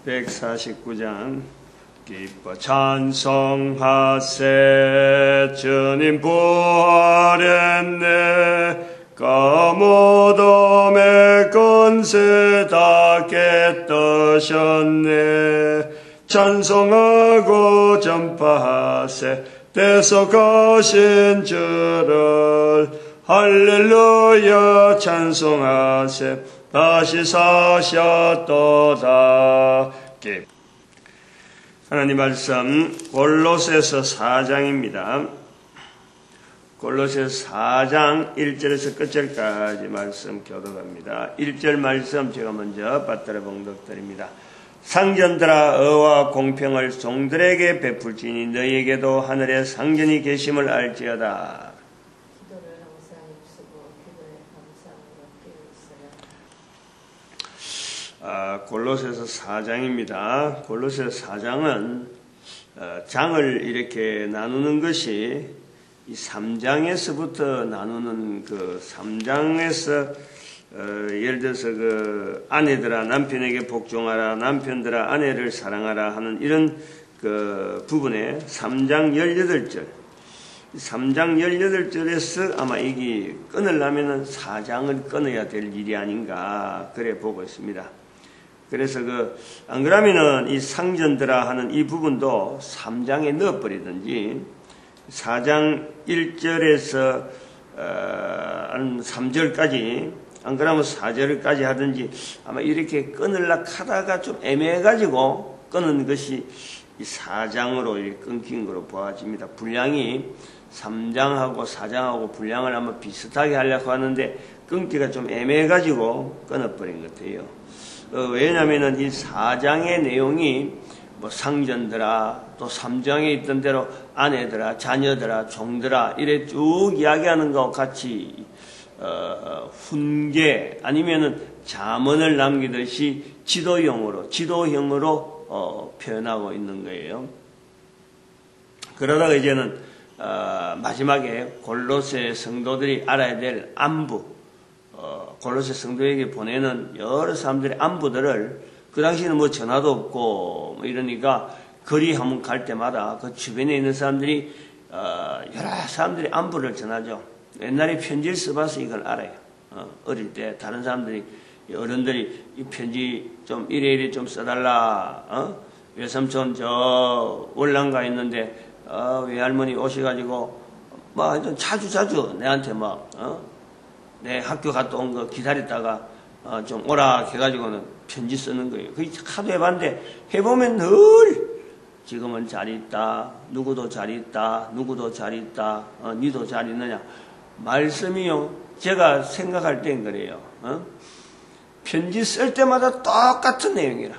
149장 기뻐 찬송하세 주님 부활했네 감옷 어둠의 권세 다 깨뜨셨네 찬송하고 전파하세 대속하신 주를 할렐루야 찬송하세 다시 사셨도다. 하나님 말씀 골로새서 4장입니다. 골로새서 4장 1절에서 끝절까지 말씀 교독합니다. 1절 말씀 제가 먼저 받들어 봉독드립니다. 상전들아 의와 공평을 종들에게 베풀지니 너희에게도 하늘에 상전이 계심을 알지어다. 골로새서 4장입니다. 골로새서 4장은 장을 이렇게 나누는 것이 이 3장에서부터 나누는 그 3장에서 예를 들어서 그 아내들아 남편에게 복종하라 남편들아 아내를 사랑하라 하는 이런 그 부분에 3장 18절 3장 18절에서 아마 이게 끊으려면은 4장을 끊어야 될 일이 아닌가 그래 보고 있습니다. 그래서 안 그러면은 이 상전들아 하는 이 부분도 3장에 넣어버리든지 4장 1절에서 한 3절까지 안 그러면 4절까지 하든지 아마 이렇게 끊으려고 하다가 좀 애매해가지고 끊은 것이 이 4장으로 이렇게 끊긴 거로 보아집니다. 분량이 3장하고 4장하고 분량을 아마 비슷하게 하려고 하는데 끊기가 좀 애매해가지고 끊어버린 것 같아요. 왜냐면은 이 4장의 내용이 뭐 상전들아 또 3장에 있던 대로 아내들아 자녀들아 종들아 이래 쭉 이야기하는 것과 같이 훈계 아니면은 잠언을 남기듯이 지도형으로 표현하고 있는 거예요. 그러다가 이제는 마지막에 골로새 성도들이 알아야 될 안부 골로새 성도에게 보내는 여러 사람들의 안부들을 그 당시에는 뭐 전화도 없고 뭐 이러니까 거리 한번 갈 때마다 그 주변에 있는 사람들이 여러 사람들이 안부를 전하죠. 옛날에 편지를 써봐서 이걸 알아요. 어릴 때 다른 사람들이 어른들이 이 편지 좀 이래 좀 써달라. 외삼촌 저 월남가 있는데 외할머니 오셔가지고 막 자주 내한테 막 내 학교 갔다 온 거 기다렸다가 좀 오라 해가지고는 편지 쓰는 거예요. 그게 하도 해봤는데 해보면 늘 지금은 잘 있다. 누구도 잘 있다. 누구도 잘 있다. 니도 잘 있느냐. 말씀이요. 제가 생각할 땐 그래요. 편지 쓸 때마다 똑같은 내용이라.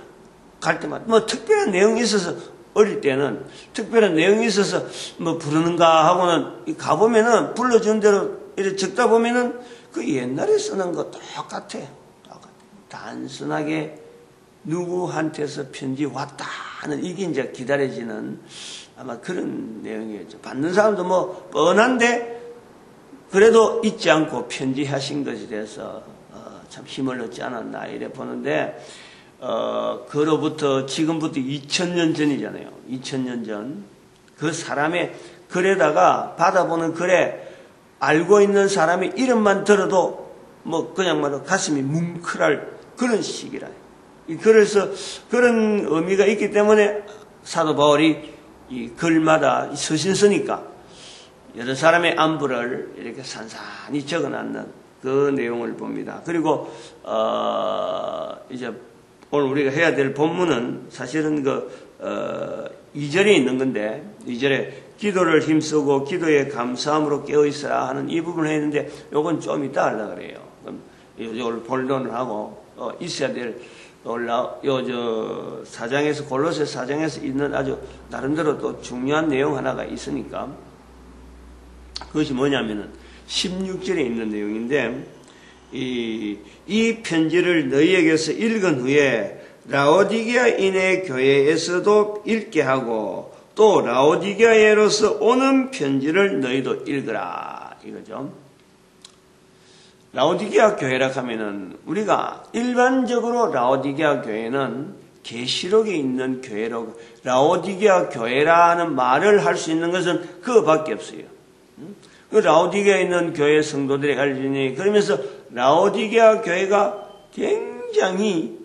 갈 때마다 뭐 특별한 내용이 있어서 어릴 때는 특별한 내용이 있어서 뭐 부르는가 하고는 가보면은 불러준 대로 이렇게 적다 보면은 그 옛날에 쓰는 거 똑같아. 단순하게 누구한테서 편지 왔다 하는 이게 이제 기다려지는 아마 그런 내용이었죠. 받는 사람도 뭐 뻔한데 그래도 잊지 않고 편지하신 것에 대해서 참 힘을 얻지 않았나 이래 보는데 그로부터 지금부터 2000년 전이잖아요. 2000년 전 그 사람의 글에다가 받아보는 글에 알고 있는 사람의 이름만 들어도 뭐 그냥 말로 가슴이 뭉클할 그런 시기라. 그래서 그런 의미가 있기 때문에 사도 바울이 이 글마다 서신 쓰니까 여러 사람의 안부를 이렇게 산산히 적어놨는 그 내용을 봅니다. 그리고 이제 오늘 우리가 해야 될 본문은 사실은 2절에 있는 건데 2절에 기도를 힘쓰고 기도에 감사함으로 깨어있어라 하는 이 부분을 했는데 요건 좀 이따 하려고 그래요. 그럼 이걸 본론을 하고 있어야 될 사장에서 골로새 4장에서 있는 아주 나름대로 또 중요한 내용 하나가 있으니까 그것이 뭐냐면은 16절에 있는 내용인데 이 편지를 너희에게서 읽은 후에 라오디게아인의 교회에서도 읽게 하고 또 라오디게아에로서 오는 편지를 너희도 읽으라 이거죠. 라오디게아 교회라 하면은 우리가 일반적으로 라오디게아 교회는 계시록에 있는 교회로 라오디게아 교회라는 말을 할 수 있는 것은 그거밖에 없어요. 그 라오디게아에 있는 교회 성도들이 알지니 그러면서 라오디게아 교회가 굉장히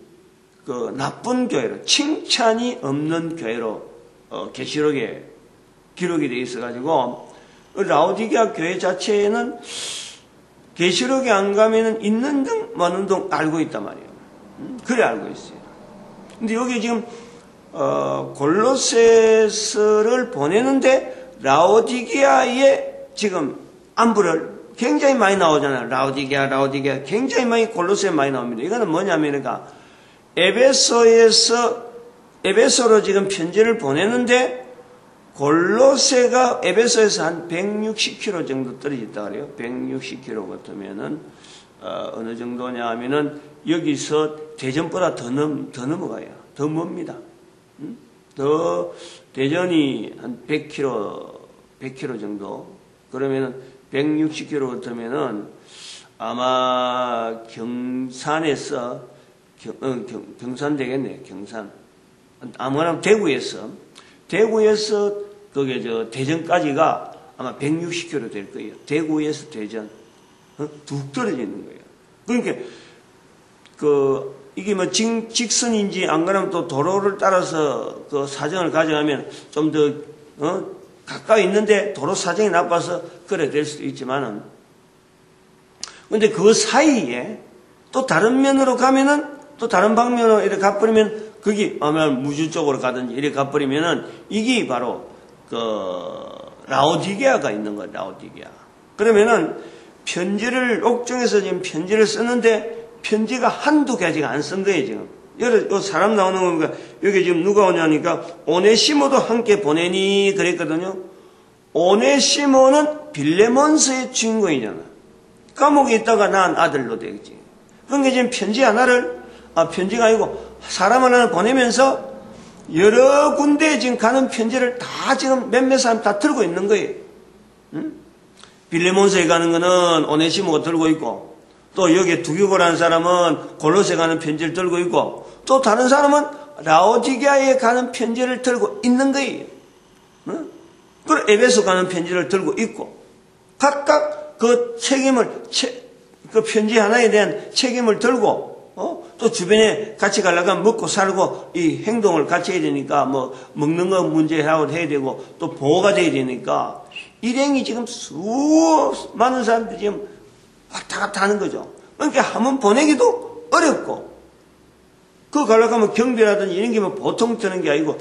그 나쁜 교회로 칭찬이 없는 교회로 계시록에 기록이 되어 있어가지고 라오디게아 교회 자체에는 계시록에 안 가면은 있는 등 많은 등 알고 있단 말이에요. 그래 알고 있어요. 근데 여기 지금 골로새서를 보내는데 라오디게아에 지금 안부를 굉장히 많이 나오잖아요. 라오디게아 굉장히 많이 골로새에 많이 나옵니다. 이거는 뭐냐면은 에베소로 지금 편지를 보내는데 골로새가 에베소에서 한 160km 정도 떨어졌다 그래요. 160km 같으면은 어느 정도냐 하면은 여기서 대전보다 더 넘어가요. 더 멉니다. 더 대전이 한 100km 정도. 그러면은 160km 같으면은 아마 경산에서 경산 되겠네요. 경산. 아무나 대구에서 그게 대전까지가 아마 160km 될 거예요. 대구에서 대전 뚝 떨어져 있는 거예요. 그러니까 이게 뭐 직선인지 안 그러면 또 도로를 따라서 그 사정을 가져가면 좀 더 가까이 있는데 도로 사정이 나빠서 그래 될 수도 있지만은 근데 그 사이에 또 다른 면으로 가면은 또 다른 방면으로 이렇게 가버리면 거기 아마 무주 쪽으로 가든지 이렇게 가버리면은 이게 바로 라오디게아가 있는 거예요. 라오디게아. 그러면은 편지를 옥중에서 지금 편지를 쓰는데 편지가 한두 가지가 안 쓴 거예요. 지금 여러 사람 나오는 거니까 여기 지금 누가 오냐니까 오네시모도 함께 보내니 그랬거든요. 오네시모는 빌레몬스의 주인공이잖아. 감옥에 있다가 낳은 아들로 되겠지. 그러니까 지금 편지 하나를 편지가 아니고 사람 하나를 보내면서 여러 군데에 지금 가는 편지를 다 지금 몇몇 사람 다 들고 있는 거예요. 응? 빌레몬스에 가는 거는 오네시모가 들고 있고 또 여기에 두기고라는 사람은 골로새 가는 편지를 들고 있고 또 다른 사람은 라오디게아에 가는 편지를 들고 있는 거예요. 응? 그리고 에베소 가는 편지를 들고 있고 각각 그 책임을 그 편지 하나에 대한 책임을 들고 또 주변에 같이 가려면 먹고 살고 이 행동을 같이 해야 되니까 뭐 먹는 거 문제하고 해야 되고 또 보호가 돼야 되니까 일행이 지금 많은 사람들이 지금 왔다 갔다 하는 거죠. 그러니까 한번 보내기도 어렵고 그거 가려고 하면 경비라든지 이런 게 뭐 보통 드는 게 아니고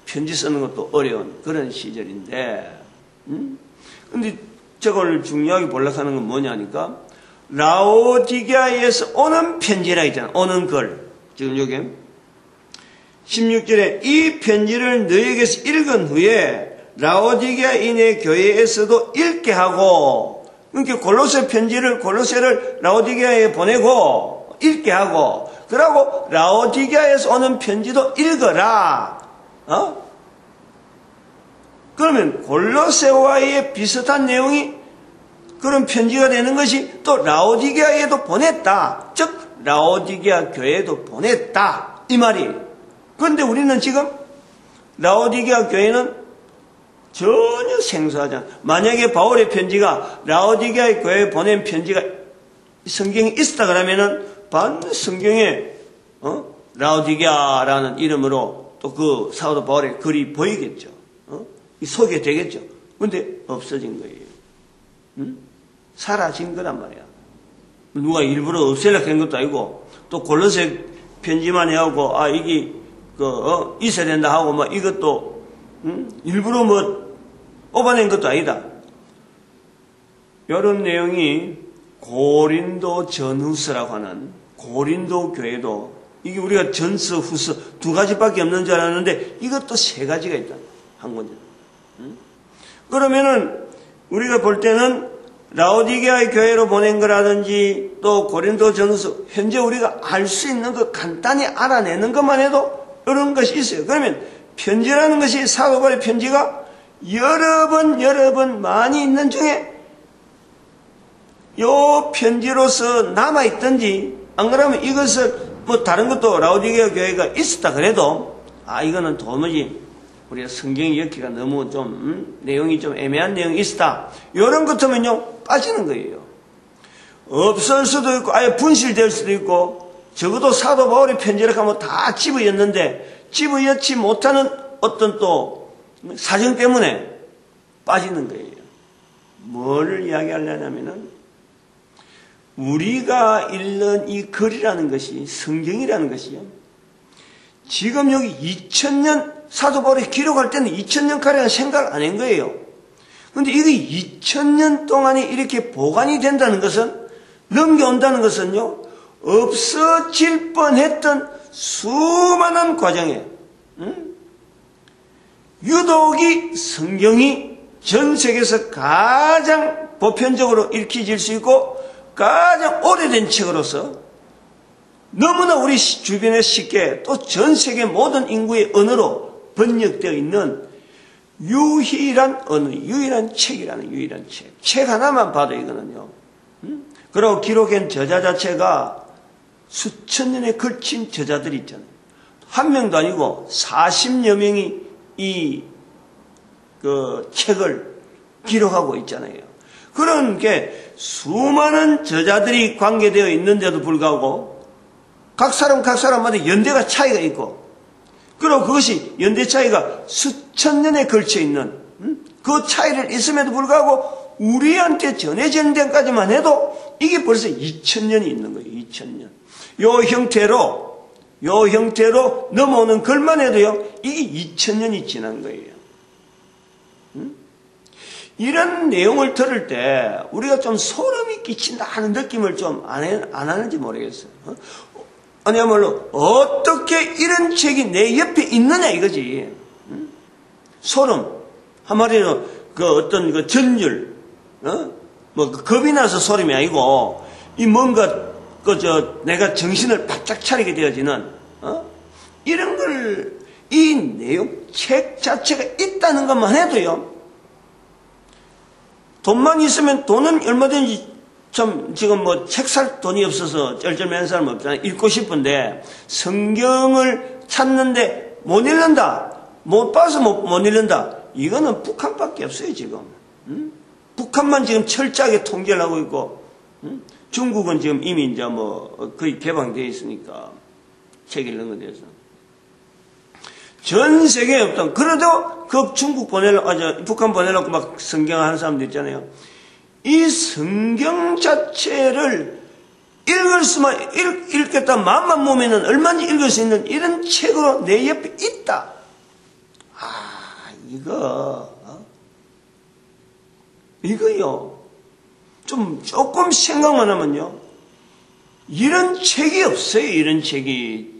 편지 쓰는 것도 어려운 그런 시절인데 근데 저걸 중요하게 보려고 하는 건 뭐냐니까 라오디게아에서 오는 편지라 있잖아. 오는 글. 지금 여기 16절에 이 편지를 너에게서 읽은 후에 라오디게아인의 교회에서도 읽게 하고 그러니까 골로새를 라오디게아에 보내고 읽게 하고 그러고 라오디게아에서 오는 편지도 읽어라. 그러면 골로새와의 비슷한 내용이 그런 편지가 되는 것이 또 라오디게아에도 보냈다. 즉 라오디게아 교회에도 보냈다. 이 말이에요. 그런데 우리는 지금 라오디게아 교회는 전혀 생소하지 않아. 만약에 바울의 편지가 라오디게아 교회에 보낸 편지가 성경에 있었다 그러면은 반드시 성경에 라오디게아라는 이름으로 또 그 사도 바울의 글이 보이겠죠. 소개되겠죠. 그런데 없어진 거예요. 사라진 거란 말이야. 누가 일부러 없애려고 한 것도 아니고 또 골로새 편지만 해하고 이게 있어야 된다 하고 뭐 이것도 일부러 뭐 뽑아낸 것도 아니다. 이런 내용이 고린도 전후서라고 하는 고린도 교회도 이게 우리가 전서 후서 두 가지밖에 없는 줄 알았는데 이것도 세 가지가 있다. 한 권전. 그러면은 우리가 볼 때는 라오디게아의 교회로 보낸 거라든지 또 고린도 전서 현재 우리가 알 수 있는 것 간단히 알아내는 것만 해도 이런 것이 있어요. 그러면 편지라는 것이 사도 바울의 편지가 여러 번 많이 있는 중에 요 편지로서 남아있든지 안 그러면 이것을 뭐 다른 것도 라오디게아 교회가 있었다 그래도 이거는 도무지 우리가 성경이 엮기가 너무 좀 내용이 좀 애매한 내용이 있었다. 이런 것 같으면요 빠지는 거예요. 없을 수도 있고 아예 분실될 수도 있고 적어도 사도 바울의 편지를 가면 다 집어였는데 집어였지 못하는 어떤 또 사정 때문에 빠지는 거예요. 뭘 이야기하려냐면은 우리가 읽는 이 글이라는 것이 성경이라는 것이요. 지금 여기 2000년 사도 바울이 기록할 때는 2000년 가량 생각을 안 한 거예요. 그런데 이게 2000년 동안에 이렇게 보관이 된다는 것은 넘겨온다는 것은요. 없어질 뻔했던 수많은 과정에 유독이 성경이 전 세계에서 가장 보편적으로 읽혀질 수 있고 가장 오래된 책으로서 너무나 우리 주변에 쉽게 또 전 세계 모든 인구의 언어로 번역되어 있는 유일한 언어, 유일한 책이라는 유일한 책. 책 하나만 봐도 이거는요. 그리고 기록한 저자 자체가 수천 년에 걸친 저자들이 있잖아요. 한 명도 아니고 40여 명이 이 책을 기록하고 있잖아요. 그런 게 수많은 저자들이 관계되어 있는데도 불구하고 각 사람마다 연대가 차이가 있고 그리고 그것이 연대 차이가 수천 년에 걸쳐 있는 그 차이를 있음에도 불구하고 우리한테 전해지는 데까지만 해도 이게 벌써 2000년이 있는 거예요. 2000년. 요 형태로 넘어오는 글만 해도요. 이게 2000년이 지난 거예요. 이런 내용을 들을 때 우리가 좀 소름이 끼친다 하는 느낌을 좀 안 하는지 모르겠어요. 아니야말로 어떻게 이런 책이 내 옆에 있느냐 이거지. 소름. 한마디로 그 어떤 그 전율, 뭐 겁이 나서 소름이 아니고 이 뭔가 내가 정신을 바짝 차리게 되어지는 이런 걸 이 내용 책 자체가 있다는 것만 해도요. 돈만 있으면 돈은 얼마든지 참 지금 뭐 책 살 돈이 없어서 쩔쩔매는 사람 없잖아요. 읽고 싶은데 성경을 찾는데 못 읽는다. 못 봐서 못 읽는다. 이거는 북한밖에 없어요 지금. 북한만 지금 철저하게 통제를 하고 있고 중국은 지금 이미 이제 뭐 거의 개방되어 있으니까 책 읽는 것에 대해서 전 세계에 없던 그래도 그 중국 북한 보내려고 막 성경 하는 사람들 있잖아요. 이 성경 자체를 읽겠다 마음만 모으면 얼마든지 읽을 수 있는 이런 책으로 내 옆에 있다. 이거요. 조금 생각만 하면요. 이런 책이 없어요. 이런 책이.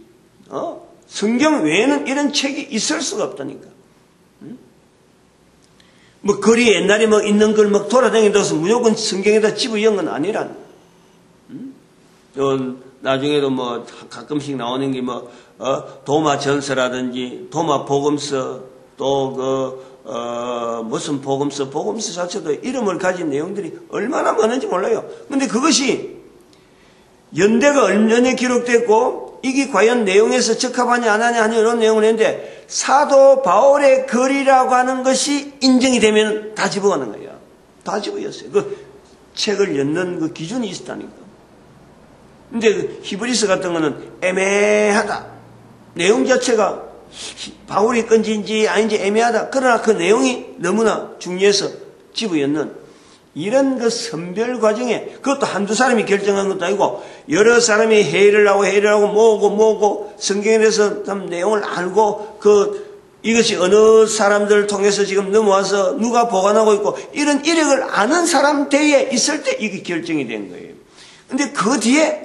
성경 외에는 이런 책이 있을 수가 없다니까. 뭐 거리 옛날에 뭐 있는 걸 막 돌아다니면서 무조건 성경에다 집어연 건 아니란. 나중에도 뭐 가끔씩 나오는 게 뭐 도마 전서라든지 도마 복음서 또 무슨 복음서 자체도 이름을 가진 내용들이 얼마나 많은지 몰라요. 근데 그것이 연대가 얼마나 기록됐고 이게 과연 내용에서 적합하냐 안 하냐 하는 이런 내용을 했는데 사도 바울의 글이라고 하는 것이 인정이 되면 다 집어가는 거예요. 다 집어였어요. 그 책을 엮는 그 기준이 있었다니까. 근데 그 히브리서 같은 거는 애매하다. 내용 자체가 바울이 건지인지 아닌지 애매하다. 그러나 그 내용이 너무나 중요해서 집어였는 이런 그 선별 과정에 그것도 한두 사람이 결정한 것도 아니고 여러 사람이 회의를 하고 모으고 성경에 대해서 내용을 알고 이것이 어느 사람들을 통해서 지금 넘어와서 누가 보관하고 있고 이런 이력을 아는 사람 대에 있을 때 이게 결정이 된 거예요. 근데 그 뒤에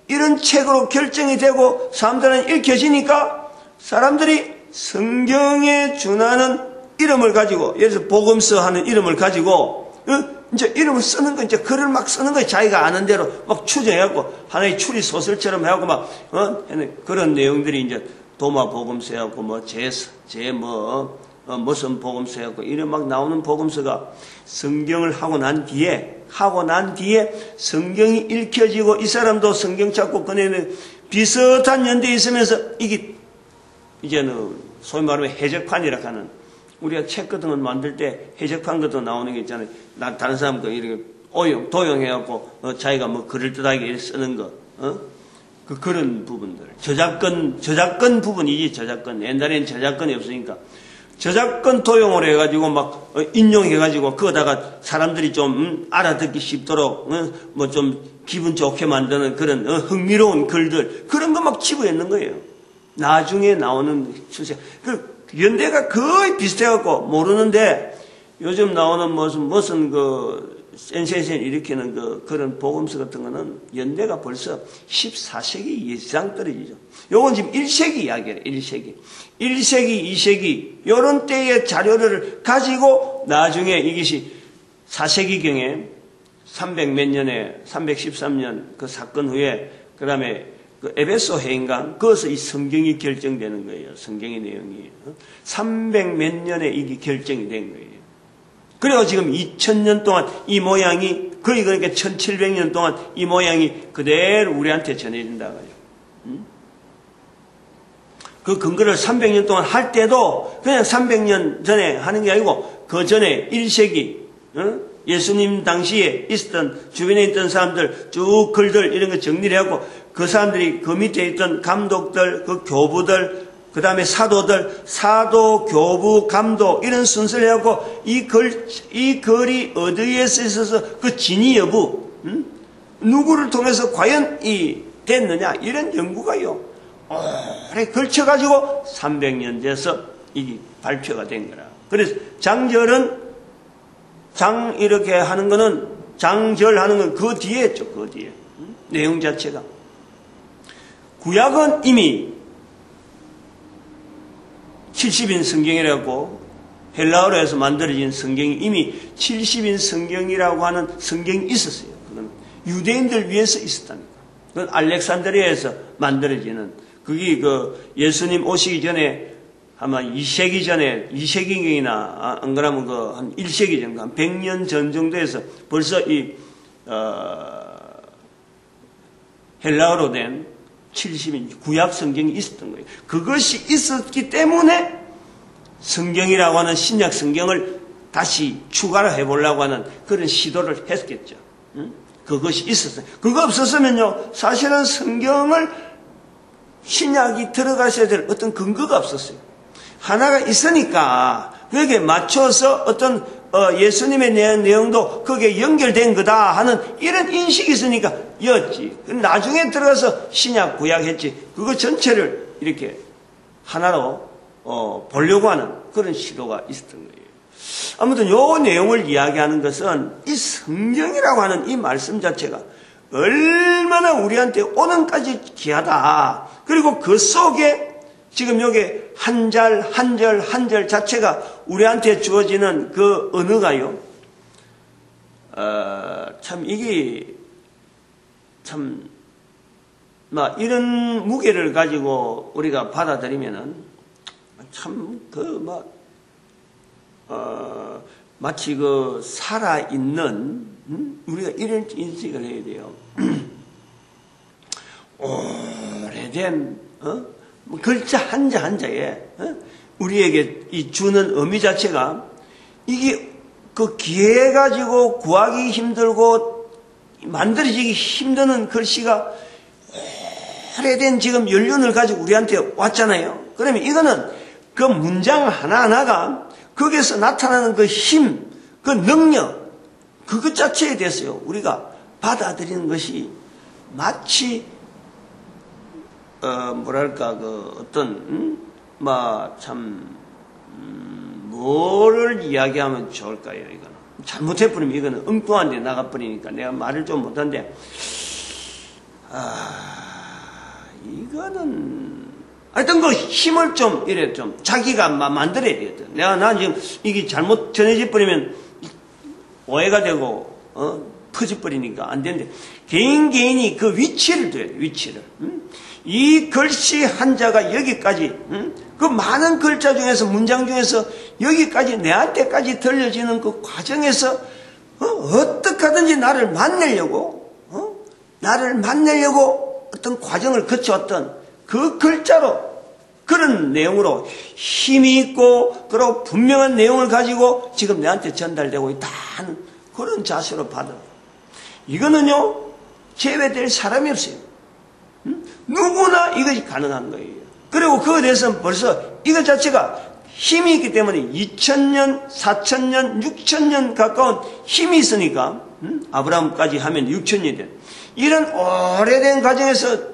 이런 책으로 결정이 되고 사람들은 읽혀지니까 사람들이 성경에 준하는 이름을 가지고 예를 들어서 복음서 하는 이름을 가지고 이제 이름을 쓰는 거, 이제 글을 막 쓰는 거예요. 자기가 아는 대로 막 추정해갖고, 하나의 추리 소설처럼 해갖고 그런 내용들이 이제 도마 복음서 해갖고, 무슨 복음서 해갖고, 이런 막 나오는 복음서가 성경을 하고 난 뒤에 성경이 읽혀지고, 이 사람도 성경 찾고 꺼내는 비슷한 연대에 있으면서 이게 이제는 소위 말하면 해적판이라 하는 우리가 책 같은 거 만들 때 해적판 같은 거 나오는 게 있잖아요. 난 다른 사람 거 이렇게 도용해갖고 자기가 뭐 그럴듯하게 쓰는 거, 그런 부분들. 저작권 부분이지, 저작권. 옛날에는 저작권이 없으니까. 저작권 도용을 해가지고 막 인용해가지고 그거다가 사람들이 좀 알아듣기 쉽도록 뭐 좀 기분 좋게 만드는 그런 흥미로운 글들 그런 거 막 집어넣는 거예요. 나중에 나오는 추세. 그 연대가 거의 비슷해갖고 모르는데 요즘 나오는 무슨 그 센세이션 일으키는 그런 복음서 같은 거는 연대가 벌써 14세기 이상 떨어지죠. 요건 지금 1세기 이야기예요. 1세기. 1세기, 2세기 요런 때의 자료를 가지고 나중에 이것이 4세기경에 300몇 년에 313년 그 사건 후에 그 다음에 그 에베소 회인강 거기서 이 성경이 결정되는 거예요. 성경의 내용이 300몇 년에 이게 결정이 된 거예요. 그래서 지금 2000년 동안 이 모양이 거의 그러니까 1700년 동안 이 모양이 그대로 우리한테 전해진다고요. 그 근거를 300년 동안 할 때도 그냥 300년 전에 하는 게 아니고 그 전에 1세기 예수님 당시에 있었던 주변에 있던 사람들 쭉 글들 이런 거 정리를 하고 그 사람들이 그 밑에 있던 감독들 그 교부들 그 다음에 사도들 사도 교부 감독 이런 순서를 하고 이 글이 어디에서 있어서 그 진위 여부 누구를 통해서 과연 이 됐느냐 이런 연구가요 오래 걸쳐가지고 300년 돼서 이게 발표가 된 거라. 그래서 장절은 장 이렇게 하는 거는 장절하는 건 그 뒤에 있죠. 그 뒤에 내용 자체가 구약은 이미 70인 성경이라고 헬라어로 해서 만들어진 성경이 이미 70인 성경이라고 하는 성경이 있었어요. 그건 유대인들 위해서 있었다니까. 그건 알렉산드리아에서 만들어지는 그게 그 예수님 오시기 전에 아마 2세기 전에 2세기경이나 안 그러면 그 한 1세기 정도 한 100년 전 정도에서 벌써 이 헬라어로 된 70인 구약 성경이 있었던 거예요. 그것이 있었기 때문에 성경이라고 하는 신약 성경을 다시 추가를 해보려고 하는 그런 시도를 했겠죠. 그것이 있었어요. 그거 없었으면요, 사실은 성경을 신약이 들어가셔야 될 어떤 근거가 없었어요. 하나가 있으니까 거기에 맞춰서 어떤 예수님의 내용도 거기에 연결된 거다 하는 이런 인식이 있으니까 였지. 나중에 들어가서 신약 구약 했지. 그거 전체를 이렇게 하나로 보려고 하는 그런 시도가 있었던 거예요. 아무튼 요 내용을 이야기하는 것은 이 성경이라고 하는 이 말씀 자체가 얼마나 우리한테 오늘까지 귀하다. 그리고 그 속에 지금 여기 한 절 자체가 우리한테 주어지는 그 언어가요. 참 이게 참 이런 무게를 가지고 우리가 받아들이면은 참 마치 그 살아있는 우리가 이런 인식을 해야 돼요. 오래된 글자 한자에 우리에게 이 주는 의미 자체가 이게 그 기해가지고 구하기 힘들고 만들어지기 힘드는 글씨가 오래된 지금 연륜을 가지고 우리한테 왔잖아요. 그러면 이거는 그 문장 하나하나가 거기에서 나타나는 그 힘, 그 능력, 그것 자체에 대해서요, 우리가 받아들이는 것이 마치, 뭐를 이야기하면 좋을까요, 이거는. 잘못해버리면 이거는 엉뚱한 데 나가버리니까 내가 말을 좀 못한데, 이거는, 하여튼 그 힘을 좀, 이래 좀, 자기가 만들어야 되거든. 난 지금 이게 잘못 전해져버리면 오해가 되고, 퍼져버리니까 안 되는데, 개인이 그 위치를 둬야 돼, 위치를. 이 글씨 한자가 여기까지, 그 많은 글자 중에서, 문장 중에서 여기까지, 내한테까지 들려지는 그 과정에서, 어떻게 하든지 나를 만나려고 어떤 과정을 거쳐왔던 그 글자로 그런 내용으로 힘이 있고 그리고 분명한 내용을 가지고 지금 내한테 전달되고 있다 하는 그런 자세로 받아. 이거는요 제외될 사람이 없어요. 누구나 이것이 가능한 거예요. 그리고 그거에 대해서는 벌써 이것 자체가 힘이 있기 때문에 2000년, 4000년, 6000년 가까운 힘이 있으니까 아브라함까지 하면 6000년이 된 이런 오래된 과정에서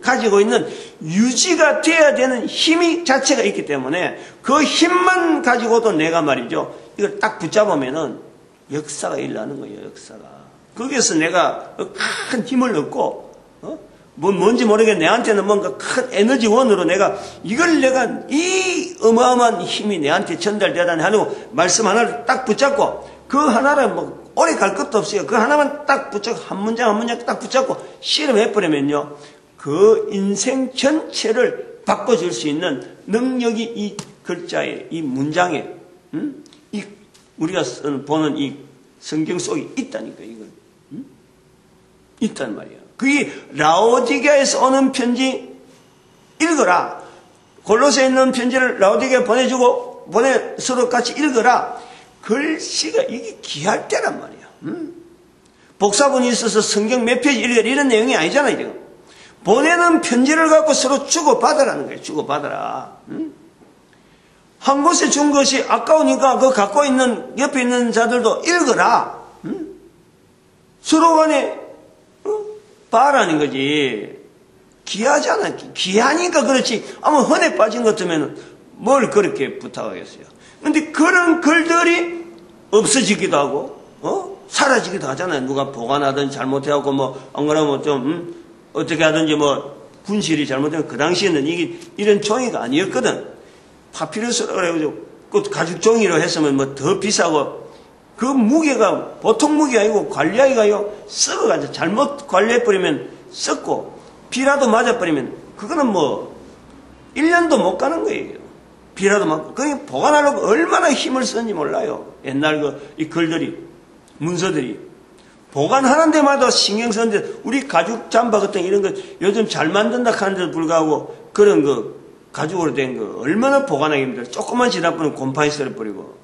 가지고 있는 유지가 돼야 되는 힘이 자체가 있기 때문에 그 힘만 가지고도 내가 말이죠 이걸 딱 붙잡으면은 역사가 일어나는 거예요. 역사가 거기에서 내가 큰 힘을 얻고 뭔지 모르겠는데 내한테는 뭔가 큰 에너지원으로 내가 이걸 내가 이 어마어마한 힘이 내한테 전달되다니 하고 말씀 하나를 딱 붙잡고 그 하나를 뭐 오래 갈 것도 없어요. 그 하나만 딱 붙잡고 한 문장 한 문장 딱 붙잡고 실험해버리면요 그 인생 전체를 바꿔줄 수 있는 능력이 이 글자에 이 문장에 이 우리가 보는 이 성경 속에 있다니까 이건 있단 말이야. 그게 라오디게아에서 오는 편지 읽어라. 골로새에 있는 편지를 라오디게아에 보내주고 서로 같이 읽어라. 글씨가 이게 귀할 때란 말이야. 복사본이 있어서 성경 몇 페이지 읽어라 이런 내용이 아니잖아. 지금 보내는 편지를 갖고 서로 주고받으라는 거예요. 주고받으라. 한 곳에 준 것이 아까우니까 그 갖고 있는 옆에 있는 자들도 읽어라. 서로 간에 봐라는 거지. 귀하잖아. 귀하니까 그렇지. 아무 헌에 빠진 것 같으면 뭘 그렇게 부탁하겠어요. 근데 그런 글들이 없어지기도 하고, 사라지기도 하잖아요. 누가 보관하든 잘못해갖고 안 그러면 좀, 어떻게 하든지 군실이 잘못되면 그 당시에는 이게 이런 종이가 아니었거든. 파피루스라고 그래가지고, 그 가죽 종이로 했으면 더 비싸고, 그 무게가 보통 무게가 아니고 관리하기가요 썩어가지고 잘못 관리해버리면 썩고 비라도 맞아버리면 그거는 1년도 못 가는 거예요. 비라도 맞고 그게 보관하려고 얼마나 힘을 쓰는지 몰라요. 옛날 이 글들이 문서들이 보관하는 데마다 신경 쓰는데 우리 가죽 잠바 같은 이런 거 요즘 잘 만든다 하는데도 불구하고 그런 가죽으로 된 거 얼마나 보관하기 힘들어. 조금만 지다 보면 곰팡이 썰어버리고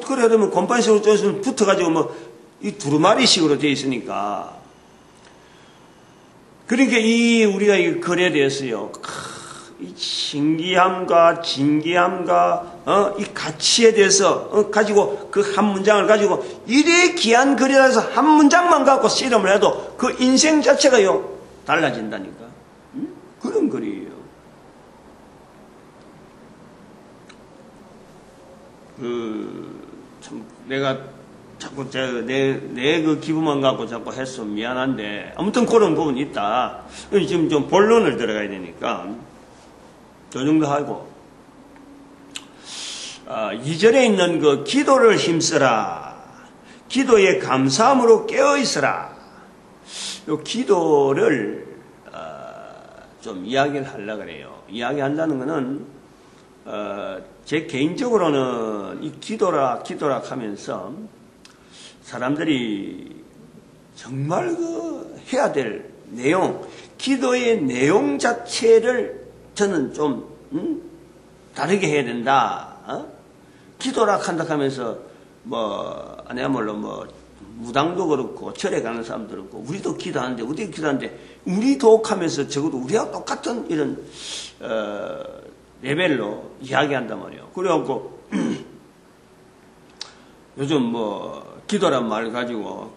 그래야 되면 곰팡이식으로 쪼서 붙어가지고 이 두루마리식으로 되어 있으니까. 그러니까 우리가 이 글에 대해서요, 이 신기함과 진기함과, 이 가치에 대해서, 가지고 그 한 문장을 가지고 이래 귀한 글이라서 한 문장만 갖고 실험을 해도 그 인생 자체가요, 달라진다니까. 그런 글이에요. 참, 내가 자꾸 내 그 기분만 갖고 자꾸 해서 미안한데, 아무튼 그런 부분이 있다. 지금 좀 본론을 들어가야 되니까, 저 정도 하고, 2절에 있는 그 기도를 힘쓰라. 기도에 감사함으로 깨어있으라. 요 기도를, 좀 이야기를 하려고 그래요. 이야기한다는 거는, 제 개인적으로는 이 기도라 하면서 사람들이 정말 해야 될 내용, 기도의 내용 자체를 저는 좀, 다르게 해야 된다. 기도라 한다 하면서 아니야말로 무당도 그렇고 절에 가는 사람도 그렇고 우리도 기도하는데 우리도 하면서 적어도 우리하고 똑같은 이런, 레벨로 이야기한단 말이에요. 그래갖고, 요즘 기도란 말 가지고,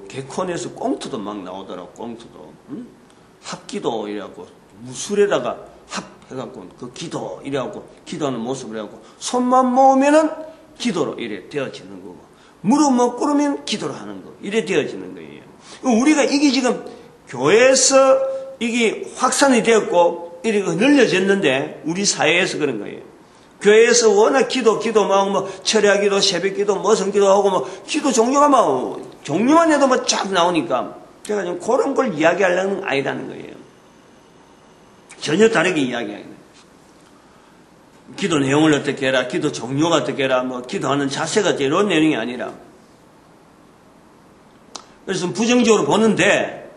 개콘에서 꽁트도 막 나오더라고, 꽁트도. 합기도, 이래갖고, 무술에다가 합해갖고, 기도, 이래갖고, 기도하는 모습을 해갖고, 손만 모으면은 기도로 이래 되어지는 거고, 무릎 못 꿇으면 기도로 하는 거, 이래 되어지는 거예요. 우리가 이게 지금 교회에서 이게 확산이 되었고, 이렇게 늘려졌는데 우리 사회에서 그런 거예요. 교회에서 워낙 기도 철야기도, 새벽기도, 성기도하고 기도 종류가 종류만 해도 쫙 나오니까 제가 지금 그런 걸 이야기하려는 건 아니라는 거예요. 전혀 다르게 이야기하는 거예요. 기도 내용을 어떻게 해라, 기도 종류가 어떻게 해라, 기도하는 자세가 이런 내용이 아니라. 그래서 부정적으로 보는데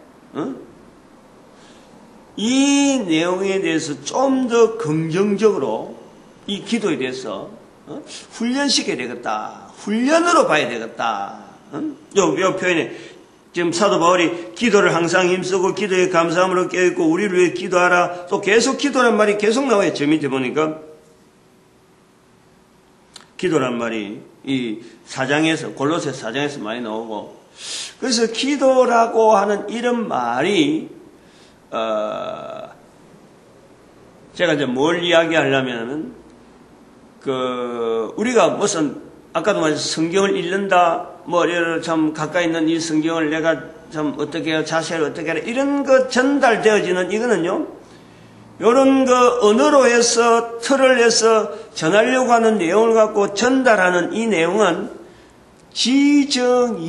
이 내용에 대해서 좀 더 긍정적으로 이 기도에 대해서 훈련시켜야 되겠다. 훈련으로 봐야 되겠다. 요 표현에 지금 사도 바울이 기도를 항상 힘쓰고 기도에 감사함으로 깨어있고 우리를 위해 기도하라. 또 계속 기도란 말이 계속 나와요. 저 밑에 보니까 기도란 말이 이 4장에서 골로새 4장에서 많이 나오고, 그래서 기도라고 하는 이런 말이 제가 이제 뭘 이야기하려면은 우리가 무슨 아까도 말했듯이 성경을 읽는다, 뭐 참 가까이 있는 이 성경을 내가 참 어떻게 해요, 자세를 어떻게 해라, 이런 거 전달되어지는 이거는요, 요런 거 언어로 해서 틀을 해서 전하려고 하는 내용을 갖고 전달하는 이 내용은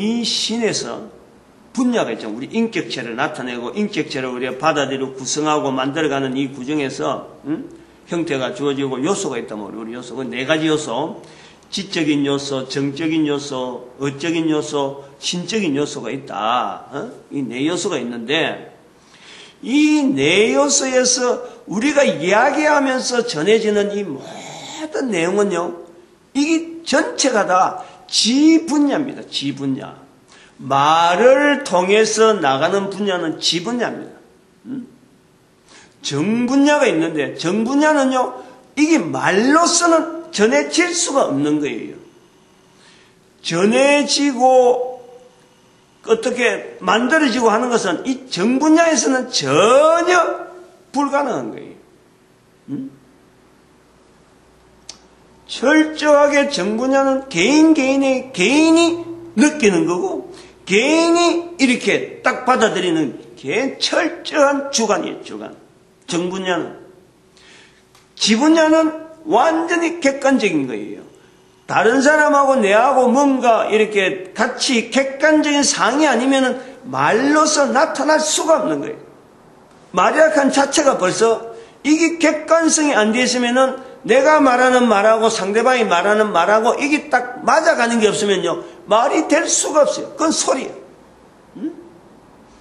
지정이신에서 분야가 있죠. 우리 인격체를 나타내고 인격체를 우리가 받아들이고 구성하고 만들어가는 이 구정에서 형태가 주어지고 요소가 있다면 우리 요소가 네 가지 요소, 지적인 요소, 정적인 요소, 어적인 요소, 신적인 요소가 있다. 이 네 요소가 있는데 이 네 요소에서 우리가 이야기하면서 전해지는 이 모든 내용은요, 이게 전체가 다 지분야입니다. 지분야. 말을 통해서 나가는 분야는 지분야입니다. 정분야가 있는데 정분야는요, 이게 말로서는 전해질 수가 없는 거예요. 전해지고 어떻게 만들어지고 하는 것은 이 정분야에서는 전혀 불가능한 거예요. 철저하게 정분야는 개인이 느끼는 거고, 개인이 이렇게 딱 받아들이는 철저한 주관이에요, 주관. 정분야는. 지분야는 완전히 객관적인 거예요. 다른 사람하고 내하고 뭔가 이렇게 같이 객관적인 상이 아니면은 말로서 나타날 수가 없는 거예요. 말이라는 자체가 벌써 이게 객관성이 안 돼 있으면은 내가 말하는 말하고 상대방이 말하는 말하고 이게 딱 맞아가는 게 없으면요, 말이 될 수가 없어요. 그건 소리예요.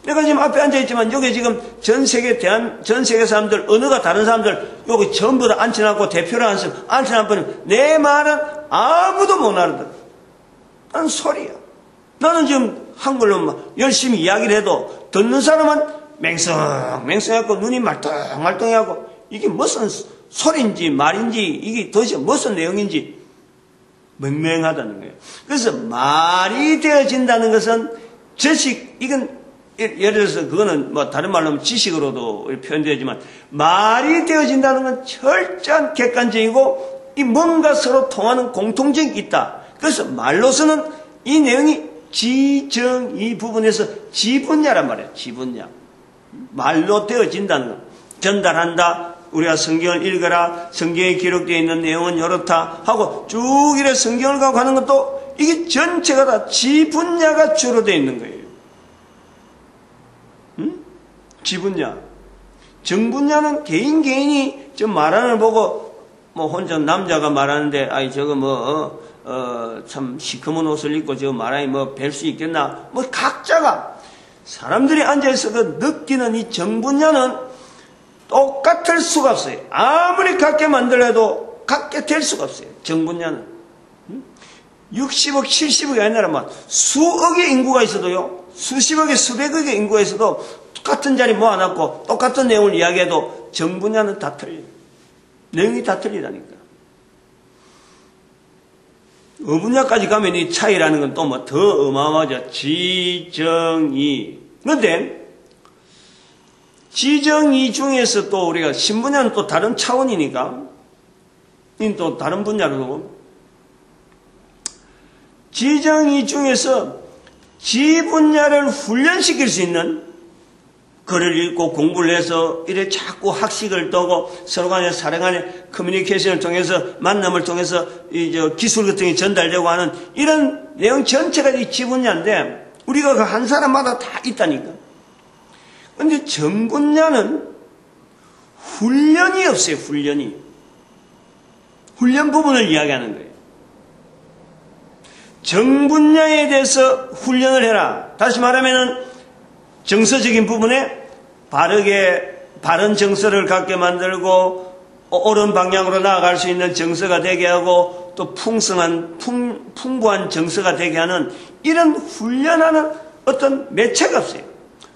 내가 지금 앞에 앉아있지만 여기 지금 전 세계 사람들, 언어가 다른 사람들 여기 전부 다 앉혀놨고 대표를 앉혀놨더니 내 말은 아무도 못 알아들어. 난 소리야. 나는 지금 한글로 열심히 이야기를 해도 듣는 사람은 맹성해갖고 눈이 말똥말똥해갖고 이게 무슨 소리인지 말인지 이게 도대체 무슨 내용인지 맹맹하다는 거예요. 그래서 말이 되어진다는 것은 이건 예를 들어서 그거는 뭐 다른 말로 하면 지식으로도 표현되지만 말이 되어진다는 건 철저한 객관적이고 이 뭔가 서로 통하는 공통점이 있다. 그래서 말로서는 이 내용이 이 부분에서 지분야란 말이에요. 지분야. 말로 되어진다는 것. 전달한다. 우리가 성경을 읽어라. 성경에 기록되어 있는 내용은 이렇다 하고 쭉 이래 성경을 가고 하는 것도 이게 전체가 다 지분야가 주로 되어 있는 거예요. 지분야. 정분야는 개인이 저 말하는 걸 보고 뭐 혼자 남자가 말하는데 아이 저거 참 시커먼 옷을 입고 저거 말하니 뭐 뵐 수 있겠나, 뭐 각자가 사람들이 앉아있어도 느끼는 이 정분야는 똑같을 수가 없어요. 아무리 같게 만들어도 같게 될 수가 없어요. 정분야는 60억 70억이 아니라 막 수억의 인구가 있어도요, 수십억의 수백억의 인구가 있어도 똑같은 자리 모아놨고 똑같은 내용을 이야기해도 정분야는 다 틀려요. 내용이 다 틀리다니까. 어분야까지 가면 이 차이라는 건 또 뭐 더 어마어마하죠. 지정이. 그런데 지정이 중에서 또 우리가 신분야는 또 다른 차원이니까 이 또 다른 분야로 지정이 중에서 지분야를 훈련시킬 수 있는 글을 읽고 공부를 해서 이래 자꾸 학식을 떠고 서로 간에 사람 간에 커뮤니케이션을 통해서 만남을 통해서 기술 같은 게 전달되고 하는 이런 내용 전체가 이 지분야인데 우리가 그 한 사람마다 다 있다니까. 그런데 정분야는 훈련이 없어요. 훈련이. 훈련 부분을 이야기하는 거예요. 정분야에 대해서 훈련을 해라. 다시 말하면은 정서적인 부분에 바른 정서를 갖게 만들고 옳은 방향으로 나아갈 수 있는 정서가 되게 하고 또 풍부한 정서가 되게 하는 이런 훈련하는 어떤 매체가 없어요.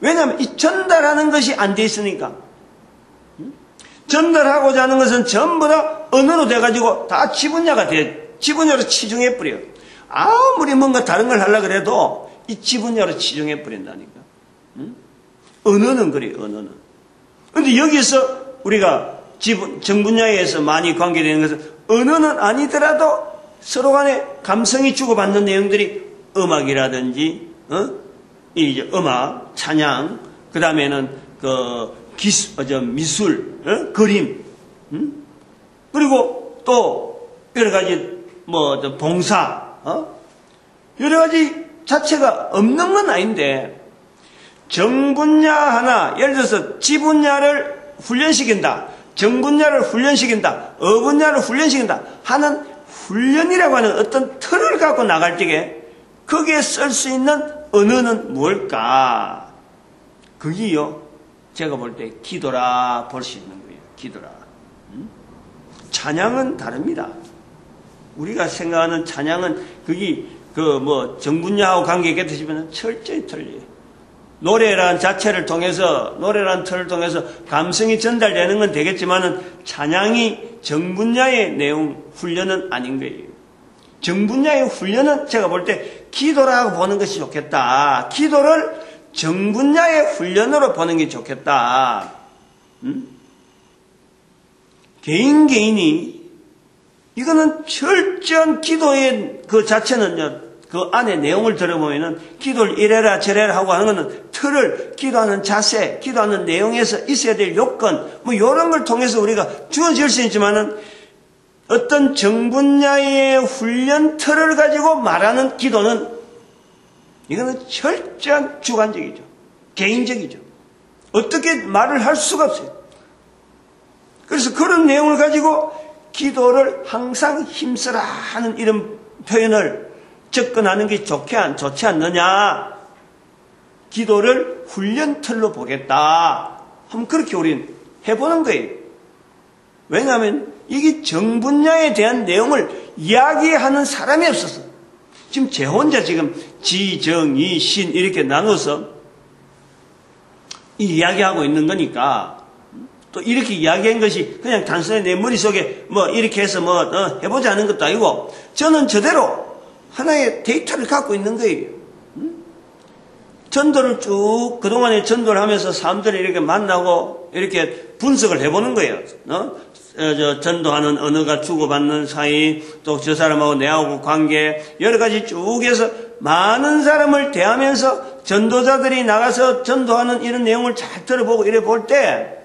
왜냐하면 이 전달하는 것이 안 돼 있으니까. 전달하고자 하는 것은 전부 다 언어로 돼가지고 다 지분야로 치중해버려요. 아무리 뭔가 다른 걸 하려고 해도 이 지분야로 치중해버린다니까. 언어는 그래요, 언어는. 근데 여기서 우리가 정분야에서 많이 관계되는 것은 언어는 아니더라도 서로 간에 감성이 주고받는 내용들이 음악이라든지, 음악, 찬양, 그 다음에는 미술, 그림, 그리고 또 여러 가지 봉사, 여러 가지 자체가 없는 건 아닌데 정분야 하나, 예를 들어서 지분야를 훈련시킨다, 정분야를 훈련시킨다, 어분야를 훈련시킨다 하는 훈련이라고 하는 어떤 틀을 갖고 나갈 적에 거기에 쓸 수 있는 언어는 뭘까? 그게요, 제가 볼 때 기도라 볼 수 있는 거예요. 기도라. 찬양은 다릅니다. 우리가 생각하는 찬양은 그게 정분야하고 관계 있겠지만 철저히 틀려요. 노래란 자체를 통해서, 노래란 틀을 통해서 감성이 전달되는 건 되겠지만은 찬양이 정분야의 내용, 훈련은 아닌 거예요. 정분야의 훈련은 제가 볼 때 기도라고 보는 것이 좋겠다. 기도를 정분야의 훈련으로 보는 게 좋겠다. 개인이, 이거는 철저한 기도의 그 자체는요, 그 안에 내용을 들어보면은 기도를 이래라 저래라 하고 하는 거는 틀을, 기도하는 자세, 기도하는 내용에서 있어야 될 요건, 이런 걸 통해서 우리가 주어질 수 있지만은 어떤 정분야의 훈련 틀을 가지고 말하는 기도는 이거는 철저한 주관적이죠. 개인적이죠. 어떻게 말을 할 수가 없어요. 그래서 그런 내용을 가지고 기도를 항상 힘쓰라 하는 이런 표현을 접근하는 게 좋지 않느냐. 기도를 훈련 틀로 보겠다. 하면 그렇게 우리는 해보는 거예요. 왜냐하면 이게 정분야에 대한 내용을 이야기하는 사람이 없어서 지금 제 혼자 지금 지, 정, 이, 신 이렇게 나눠서 이야기하고 있는 거니까 또 이렇게 이야기한 것이 그냥 단순히 내 머릿속에 이렇게 해서 해보자 하는 것도 아니고 저는 저대로 하나의 데이터를 갖고 있는 거예요. 전도를 쭉 그동안에 전도를 하면서 사람들을 이렇게 만나고 이렇게 분석을 해보는 거예요. 전도하는 언어가 주고받는 사이, 또 저 사람하고 내하고 관계, 여러 가지 쭉 해서 많은 사람을 대하면서 전도자들이 나가서 전도하는 이런 내용을 잘 들어보고 이래 볼 때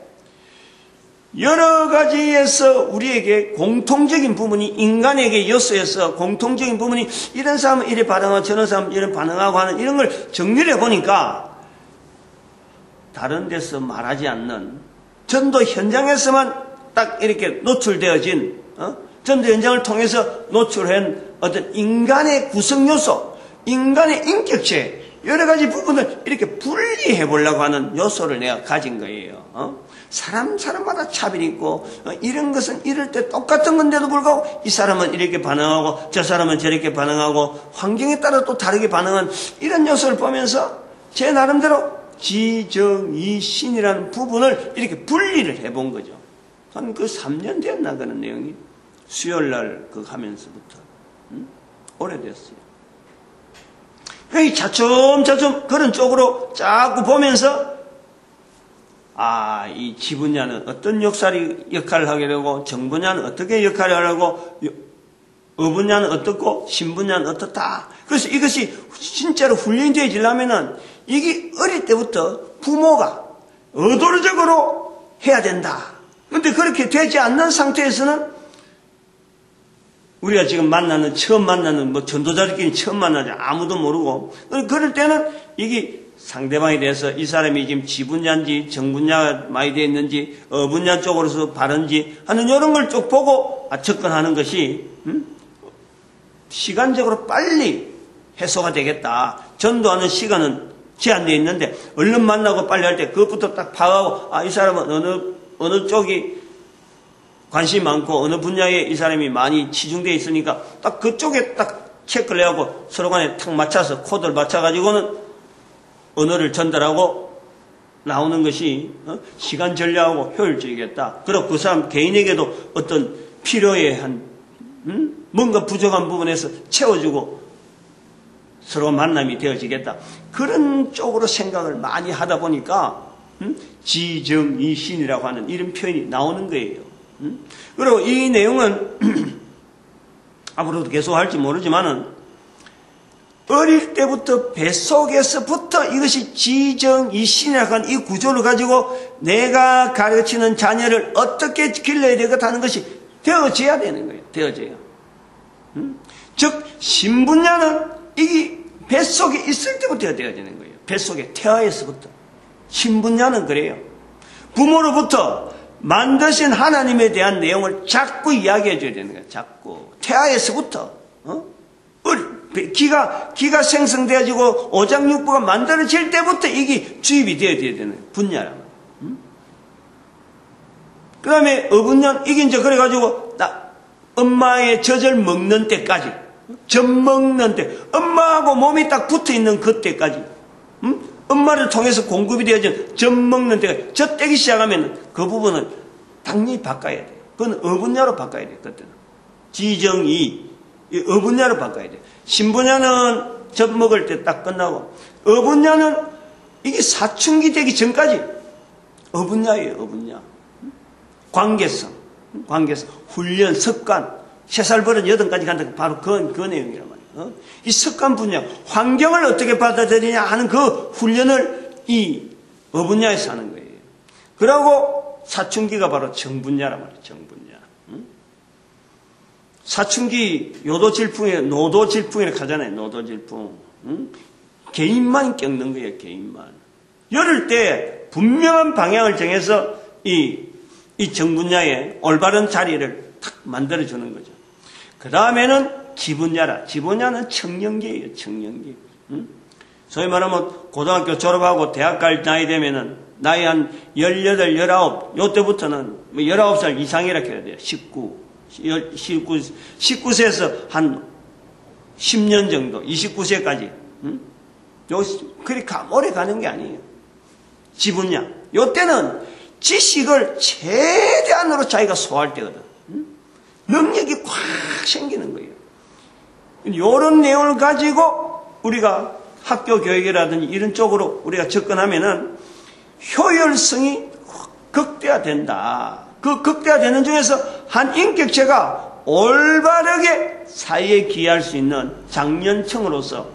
여러 가지에서 우리에게 공통적인 부분이 인간에게 였어서 공통적인 부분이 이런 사람은 이래 반응하고 저런 사람은 이래 반응하고 하는 이런 걸 정리를 해보니까 다른 데서 말하지 않는 전도 현장에서만 딱 이렇게 노출되어진 전도 현장을 통해서 노출한 어떤 인간의 구성요소, 인간의 인격체 여러 가지 부분을 이렇게 분리해 보려고 하는 요소를 내가 가진 거예요. 사람마다 차별이 있고 이런 것은 이럴 때 똑같은 건데도 불구하고 이 사람은 이렇게 반응하고 저 사람은 저렇게 반응하고 환경에 따라 또 다르게 반응한 이런 요소를 보면서 제 나름대로 지, 정, 이, 신이라는 부분을 이렇게 분리를 해본 거죠. 한 그 3년 됐나 그런 내용이 수요일날 하면서부터 오래됐어요. 차츰차츰 그런 쪽으로 자꾸 보면서 이 지분야는 어떤 역할을 하게 되고 정분야는 어떻게 역할을 하고 어분야는 어떻고 신분야는 어떻다. 그래서 이것이 진짜로 훈련이 되어지려면은 이게 어릴 때부터 부모가 의도적으로 해야 된다. 그런데 그렇게 되지 않는 상태에서는 우리가 지금 처음 만나는 전도자들끼리 처음 만나지 아무도 모르고 그럴 때는 이게 상대방에 대해서 이 사람이 지금 지분야인지 정분야가 많이 되어 있는지 어분야 쪽으로서 바른지 하는 이런 걸 쭉 보고 접근하는 것이 시간적으로 빨리 해소가 되겠다. 전도하는 시간은 제한되어 있는데 얼른 만나고 빨리 할 때 그것부터 딱 파악하고 이 사람은 어느 쪽이 관심이 많고 어느 분야에 이 사람이 많이 치중되어 있으니까 딱 그쪽에 딱 체크를 해갖고 서로 간에 탁 맞춰서 코드를 맞춰가지고는 언어를 전달하고 나오는 것이 시간 전략하고 효율적이겠다. 그리고 그 사람 개인에게도 어떤 필요에 한 뭔가 부족한 부분에서 채워주고 서로 만남이 되어지겠다. 그런 쪽으로 생각을 많이 하다 보니까 지정이신이라고 하는 이런 표현이 나오는 거예요. 그리고 이 내용은 앞으로도 계속 할지 모르지만은 어릴 때부터 뱃속에서부터 이것이 지정이신이라고 하는 이 구조를 가지고 내가 가르치는 자녀를 어떻게 길러야 되겠다 하는 것이 되어져야 되는 거예요. 되어져요. 즉 신분야는 이게 뱃속에 있을 때부터 되어지는 거예요. 뱃속에 태아에서부터. 신분야는 그래요. 부모로부터 만드신 하나님에 대한 내용을 자꾸 이야기해 줘야 되는 거예요. 자꾸. 태아에서부터. 기가 생성되어지고 오장육부가 만들어질 때부터 이게 주입이 되어야 되는 분야란 말이에요. 그 다음에 어분년, 이게 이제 그래가지고 엄마의 젖을 먹는 때까지, 젖 먹는 때, 엄마하고 몸이 딱 붙어 있는 그때까지, 엄마를 통해서 공급이 되어진 젖 먹는 때까지, 젖 떼기 시작하면 그 부분을 당연히 바꿔야 돼요. 그건 어분야로 바꿔야 돼요, 그때는. 지정이, 어분야로 바꿔야 돼요. 신분야는 젖 먹을 때 딱 끝나고, 어분야는 이게 사춘기 되기 전까지 어분야예요, 어분야. 관계성, 훈련, 습관, 3살 버릇 8까지 간다. 바로 그 내용이란 말이에요. 이 습관 분야, 환경을 어떻게 받아들이냐 하는 그 훈련을 이 어분야에서 하는 거예요. 그러고 사춘기가 바로 정분야란 말이에요, 정분야. 사춘기 노도질풍이라고 하잖아요, 노도질풍. 개인만 겪는 거예요, 개인만. 이럴 때 분명한 방향을 정해서 이 정분야의 올바른 자리를 탁 만들어주는 거죠. 그 다음에는 지분야는 청년기예요, 청년기. 소위 말하면 고등학교 졸업하고 대학 갈 나이 되면은 나이 한 18, 19, 요때부터는 19살 이상이라 해야 돼요. 19세에서 한 10년 정도, 29세까지. 그리 오래 가는 게 아니에요. 지분야. 요때는 지식을 최대한으로 자기가 소화할 때거든. 능력이 꽉 생기는 거예요. 이런 내용을 가지고 우리가 학교 교육이라든지 이런 쪽으로 우리가 접근하면은 효율성이 극대화된다. 그 극대화되는 중에서 한 인격체가 올바르게 사회에 기여할 수 있는 장년층으로서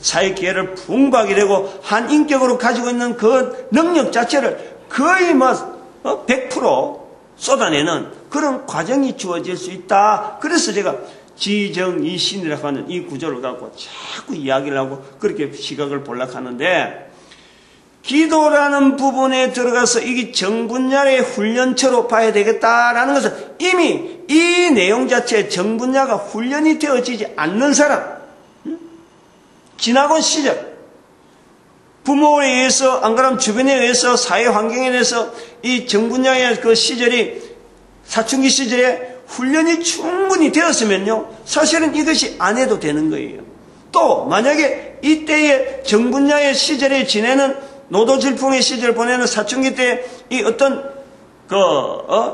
사회 기회를 풍부하게 되고 한 인격으로 가지고 있는 그 능력 자체를 거의 100% 쏟아내는 그런 과정이 주어질 수 있다. 그래서 제가 지정이신이라고 하는 이 구조를 갖고 자꾸 이야기를 하고 그렇게 시각을 볼락하는데, 기도라는 부분에 들어가서 이게 정분야의 훈련처로 봐야 되겠다라는 것은 이미 이 내용 자체에 정분야가 훈련이 되어지지 않는 사람, 지나고 시절, 부모에 의해서, 안 그러면 주변에 의해서, 사회 환경에 의해서 이 정분야의 그 시절이, 사춘기 시절에 훈련이 충분히 되었으면요, 사실은 이것이 안 해도 되는 거예요. 또, 만약에 이때의 정분야의 시절에 지내는, 노도질풍의 시절을 보내는 사춘기 때 이 어떤,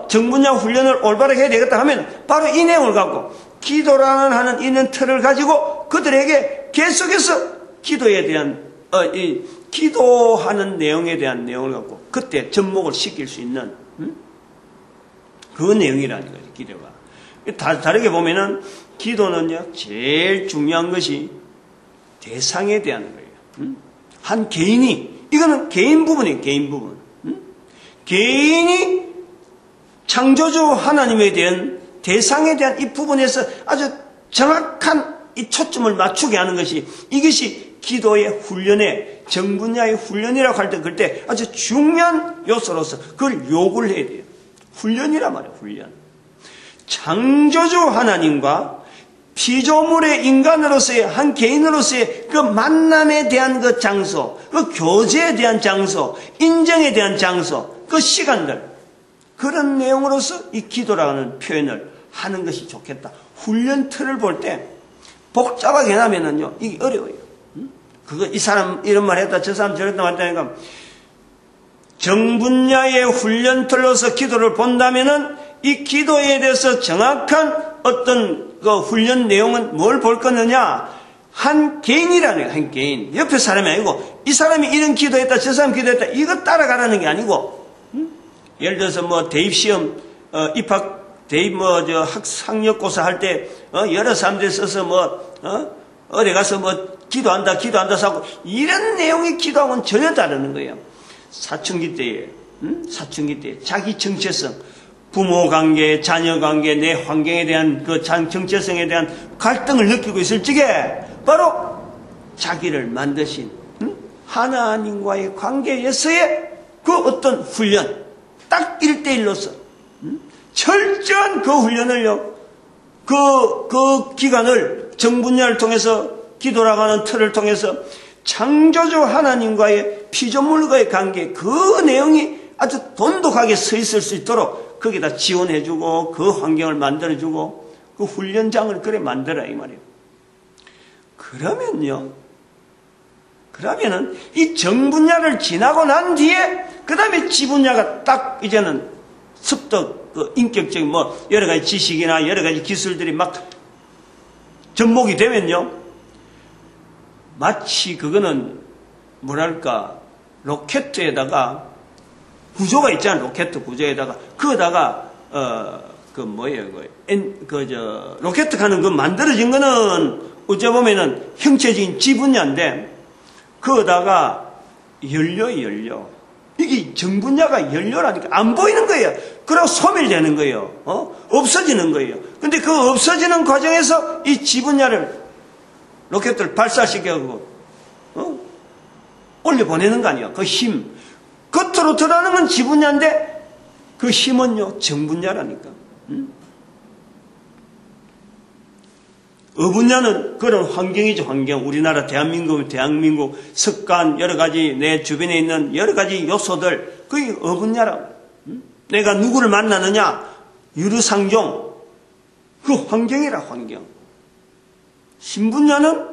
정분야 훈련을 올바르게 해야 되겠다 하면, 바로 이 내용을 갖고, 기도라는 하는 이런 틀을 가지고 그들에게 계속해서 기도에 대한, 기도하는 내용에 대한 내용을 갖고 그때 접목을 시킬 수 있는, 그 내용이라는 거죠, 기도가. 다르게 보면은, 기도는요, 제일 중요한 것이 대상에 대한 거예요. 한 개인이, 이거는 개인 부분이에요, 개인 부분. 개인이 창조주 하나님에 대한 대상에 대한 이 부분에서 아주 정확한 이 초점을 맞추게 하는 것이, 이것이 기도의 훈련의, 정분야의 훈련이라고 할 때 그때 아주 중요한 요소로서 그걸 요구를 해야 돼요. 훈련이란 말이에요, 훈련. 창조주 하나님과 피조물의 인간으로서의 한 개인으로서의 그 만남에 대한 그 장소, 그 교제에 대한 장소, 인정에 대한 장소, 그 시간들, 그런 내용으로서 이 기도라는 표현을 하는 것이 좋겠다. 훈련 틀을 볼 때 복잡하게 해나면은요, 이게 어려워요. 그거 이 사람 이런 말 했다, 저 사람 저랬다 말했다니까. 정분야의 훈련 틀로서 기도를 본다면은 이 기도에 대해서 정확한 어떤 그 훈련 내용은 뭘 볼 거느냐? 한 개인이라는 거예요. 한 개인. 옆에 사람이 아니고 이 사람이 이런 기도했다, 저 사람 기도했다, 이거 따라가라는 게 아니고, 예를 들어서 뭐 대입시험 대입 학력고사 할 때 여러 사람들이 써서 어디 가서 기도한다 하고 이런 내용의 기도하고는 전혀 다르는 거예요. 사춘기 때에 자기 정체성, 부모 관계, 자녀 관계, 내 환경에 대한 그 정체성에 대한 갈등을 느끼고 있을 적에 바로 자기를 만드신 하나님과의 관계에서의 그 어떤 훈련, 딱 1대1로서 철저한 그 훈련을요, 그 기간을 정분야를 통해서 기도라고 하는 틀을 통해서 창조주 하나님과의 피조물과의 관계, 그 내용이 아주 돈독하게 서 있을 수 있도록 거기다 지원해주고 그 환경을 만들어주고 그 훈련장을 그래 만들어야 이 말이에요. 그러면은 이 정분야를 지나고 난 뒤에 그 다음에 지분야가 딱 이제는 습득, 그 인격적인 여러 가지 지식이나 여러 가지 기술들이 막 접목이 되면요, 마치 그거는 뭐랄까 로켓에다가 구조가 있잖아요. 로켓 구조에다가 그거다가 로켓 가는 그 만들어진 거는 어째 보면은 형체적인 지분야인데 그거다가 연료. 이게 정분야가 연료라니까 안 보이는 거예요. 그러고 소멸되는 거예요. 없어지는 거예요. 근데 그 없어지는 과정에서 이 지분야를 로켓을 발사시켜서 올려보내는 거 아니에요. 그 힘. 겉으로 드러나는 건 지분야인데 그 힘은요, 정분야라니까. 어분야는 그런 환경이죠, 환경. 우리나라 대한민국 습관, 여러 가지 내 주변에 있는 여러 가지 요소들, 그게 어분야라고. 내가 누구를 만나느냐, 유르상종, 그 환경이라, 환경. 신분야는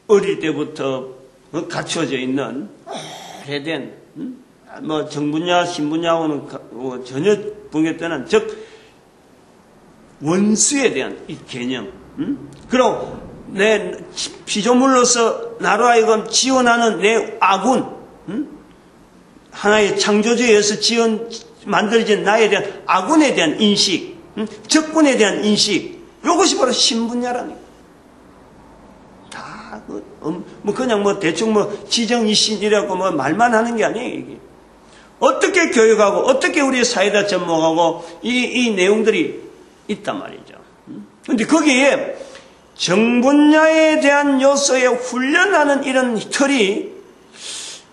어릴 때부터 갖춰져 있는 오래된 정분야, 신분야하고는 전혀 분개되는 즉 원수에 대한 이 개념, 그리고 내 피조물로서 나로 하여금 지원하는 내 아군, 하나의 창조주에 의해서 만들어진 나에 대한 아군에 대한 인식, 적군에 대한 인식, 이것이 바로 신분야라는 거예요. 다 그냥 대충 지정이신이라고 말만 하는 게 아니에요, 이게. 어떻게 교육하고 어떻게 우리의 사회에다 접목하고 이 내용들이 있단 말이죠. 근데 거기에 정분야에 대한 요소에 훈련하는 이런 틀이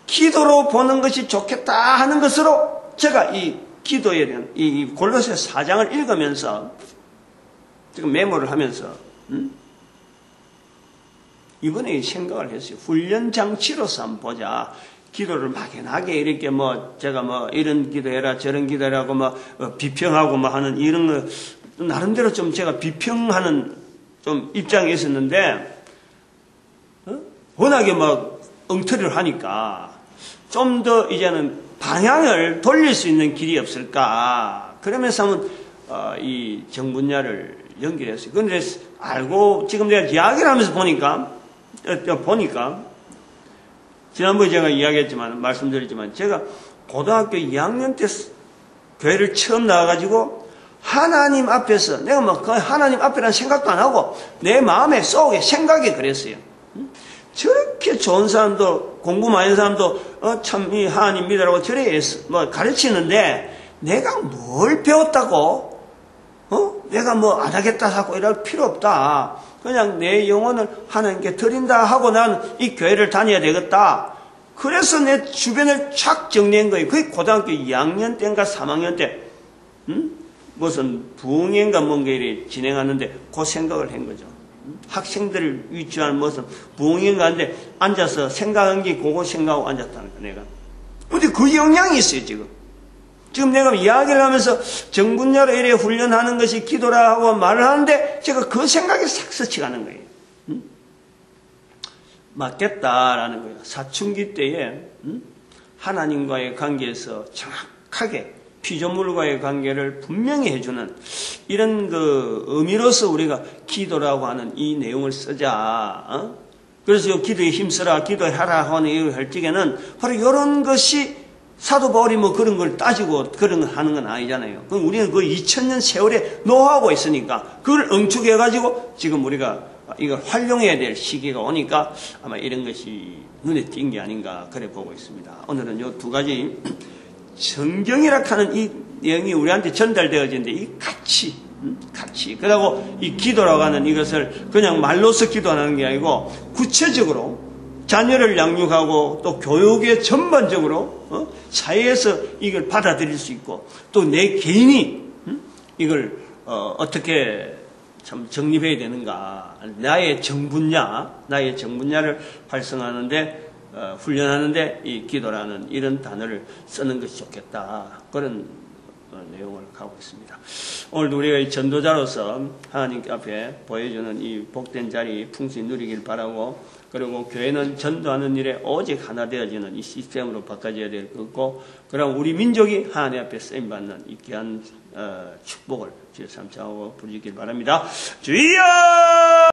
기도로 보는 것이 좋겠다 하는 것으로 제가 이 기도에 대한 이 골로새 4장을 읽으면서 지금 메모를 하면서 이번에 생각을 했어요. 훈련 장치로서 한번 보자. 기도를 막연하게 이렇게 제가 이런 기도해라 저런 기도해라고 비평하고 하는 이런 거 나름대로 좀 제가 비평하는 좀 입장에 있었는데 워낙에 엉터리를 하니까 좀 더 이제는 방향을 돌릴 수 있는 길이 없을까 그러면서 한번 이 정분야를 연결했어요. 그런데 알고 지금 내가 이야기를 하면서 보니까 지난번에 제가 이야기했지만 말씀드렸지만 제가 고등학교 2학년 때 교회를 처음 나와가지고 하나님 앞에서 내가 그 하나님 앞이라는 생각도 안 하고 내 마음에 속에 생각이 그랬어요. 저렇게 좋은 사람도 공부 많이 하는 사람도 참 이 하나님 믿으라고 저래 가르치는데 내가 뭘 배웠다고 내가 안 하겠다 하고 이럴 필요 없다. 그냥 내 영혼을 하나님께 드린다 하고 난 이 교회를 다녀야 되겠다. 그래서 내 주변을 쫙 정리한 거예요. 그게 고등학교 2학년 때인가 3학년 때. 무슨 부흥회인가 뭔가 이렇게 진행하는데 그 생각을 한 거죠. 학생들을 위주한 무슨 부흥회인가 하는데 앉아서 생각한 게 그거 생각하고 앉았다는 거야, 내가. 근데 그 영향이 있어요, 지금. 지금 내가 이야기를 하면서 정분야로 이래 훈련하는 것이 기도라 하고 말을 하는데 제가 그 생각이 싹 스쳐가는 거예요. 맞겠다라는 거예요. 사춘기 때에 하나님과의 관계에서 정확하게 피조물과의 관계를 분명히 해주는 이런 그 의미로서 우리가 기도라고 하는 이 내용을 쓰자. 그래서 기도에 힘쓰라, 기도하라 하는 이 할 적에는 바로 이런 것이 사도 바울이 뭐 그런 걸 따지고 그런 걸 하는 건 아니잖아요. 그럼 우리는 그 2000년 세월에 노하고 있으니까 그걸 응축해가지고 지금 우리가 이걸 활용해야 될 시기가 오니까 아마 이런 것이 눈에 띈 게 아닌가 그래 보고 있습니다. 오늘은 요 두 가지 성경이라 하는 이 내용이 우리한테 전달되어지는데 이 같이 그리고 이 기도라고 하는 이것을 그냥 말로서 기도하는 게 아니고 구체적으로 자녀를 양육하고 또 교육에 전반적으로 사회에서 이걸 받아들일 수 있고 또 내 개인이 이걸 어떻게 참 정립해야 되는가. 나의 정분야를 활성화하는데 훈련하는데 이 기도라는 이런 단어를 쓰는 것이 좋겠다. 그런 내용을 하고 있습니다. 오늘도 우리가 이 전도자로서 하나님 앞에 보여주는 이 복된 자리 풍성히 누리길 바라고, 그리고 교회는 전도하는 일에 오직 하나 되어지는 이 시스템으로 바꿔져야 될 거고, 그럼 우리 민족이 하나님 앞에 쓰임받는 이 귀한 축복을 주여 삼창하고 부르시길 바랍니다. 주여!